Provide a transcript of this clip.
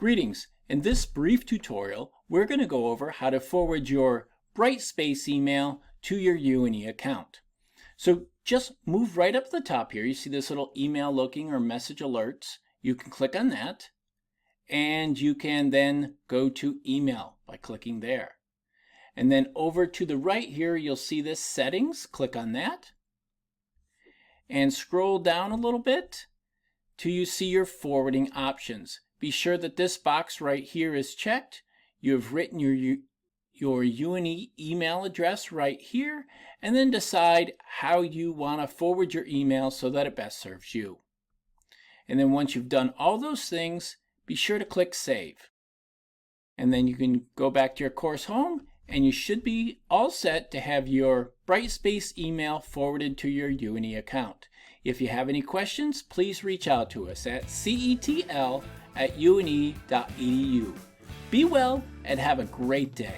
Greetings. In this brief tutorial, we're going to go over how to forward your Brightspace email to your UNE account. So just move right up to the top here. You see this little email looking or message alerts. You can click on that, and you can then go to email by clicking there. And then over to the right here, you'll see this settings. Click on that. And scroll down a little bit till you see your forwarding options. Be sure that this box right here is checked. You have written your UNE email address right here, and then decide how you want to forward your email so that it best serves you. And then once you've done all those things, be sure to click Save. And then you can go back to your course home, and you should be all set to have your Brightspace email forwarded to your UNE account. If you have any questions, please reach out to us at cetl@une.edu. Be well and have a great day.